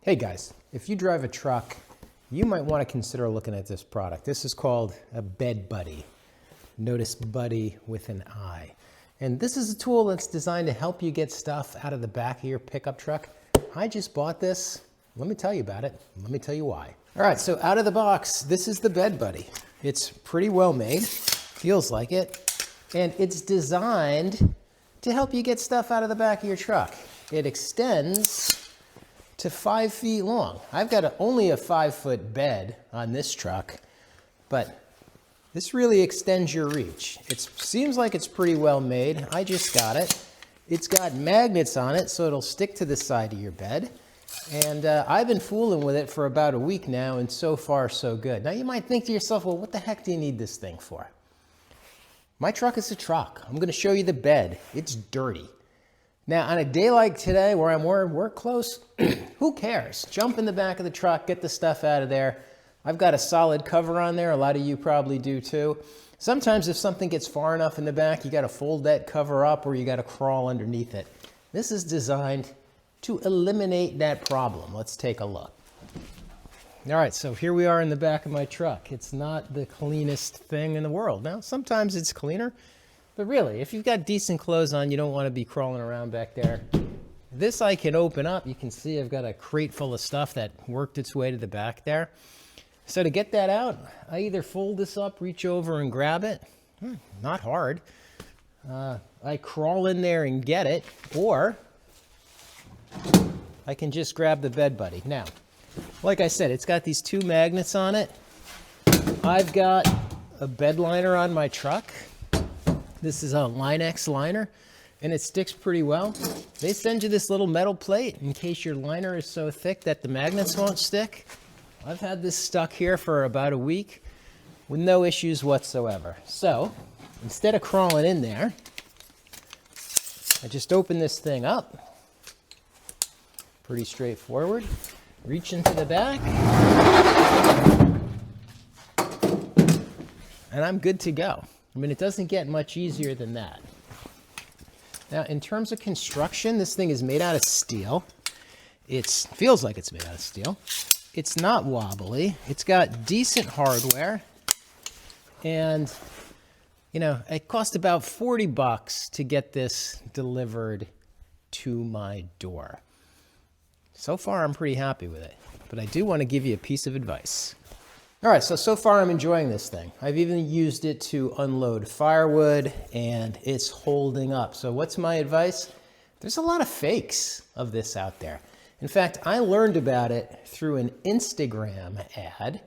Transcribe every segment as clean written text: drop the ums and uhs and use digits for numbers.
Hey guys, if you drive a truck, you might want to consider looking at this product. This is called a Bed Buddi. Notice Buddy with an I. And this is a tool that's designed to help you get stuff out of the back of your pickup truck. I just bought this. Let me tell you about it. Let me tell you why. All right, so out of the box, this is the Bed Buddi. It's pretty well made, feels like it, and it's designed to help you get stuff out of the back of your truck. It extends to 5 feet long. I've got only a 5-foot bed on this truck, but this really extends your reach. It seems like it's pretty well made. I just got it. It's got magnets on it, so it'll stick to the side of your bed. And I've been fooling with it for about a week now, and so far, so good. Now you might think to yourself, well, what the heck do you need this thing for? My truck is a truck. I'm gonna show you the bed. It's dirty. Now, on a day like today where I'm wearing work clothes, who cares? Jump in the back of the truck, get the stuff out of there. I've got a solid cover on there. A lot of you probably do too. Sometimes if something gets far enough in the back, you got to fold that cover up or you got to crawl underneath it. This is designed to eliminate that problem. Let's take a look. All right, so here we are in the back of my truck. It's not the cleanest thing in the world. Now, sometimes it's cleaner. But really, if you've got decent clothes on, you don't want to be crawling around back there. This I can open up. You can see I've got a crate full of stuff that worked its way to the back there. So to get that out, I either fold this up, reach over and grab it. Not hard. I crawl in there and get it, or I can just grab the Bed Buddi. Now, like I said, it's got these 2 magnets on it. I've got a bed liner on my truck. This is a Line-X liner, and it sticks pretty well. They send you this little metal plate in case your liner is so thick that the magnets won't stick. I've had this stuck here for about a week with no issues whatsoever. So, instead of crawling in there, I just open this thing up. Pretty straightforward. Reach into the back. And I'm good to go. I mean, it doesn't get much easier than that. Now, in terms of construction, this thing is made out of steel. It feels like it's made out of steel. It's not wobbly. It's got decent hardware. And, you know, it cost about $40 to get this delivered to my door. So far, I'm pretty happy with it. But I do want to give you a piece of advice. All right, so far I'm enjoying this thing. I've even used it to unload firewood, and it's holding up. So what's my advice? There's a lot of fakes of this out there. In fact, I learned about it through an Instagram ad.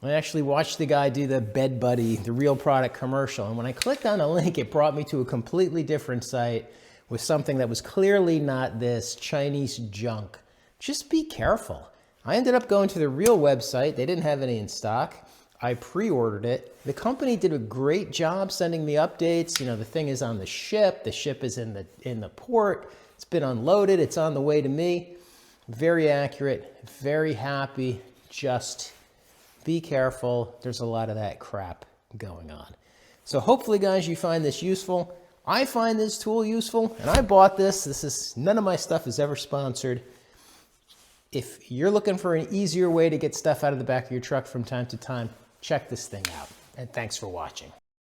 I actually watched the guy do the Bed Buddi, the real product commercial. And when I clicked on the link, it brought me to a completely different site with something that was clearly not this Chinese junk. Just be careful. I ended up going to the real website. They didn't have any in stock. I pre-ordered it. The company did a great job sending me updates. You know, the thing is on the ship. The ship is in the port. It's been unloaded. It's on the way to me. Very accurate. Very happy. Just be careful. There's a lot of that crap going on. So hopefully, guys, you find this useful. I find this tool useful, and I bought this. None of my stuff is ever sponsored. If you're looking for an easier way to get stuff out of the back of your truck from time to time, check this thing out. And thanks for watching.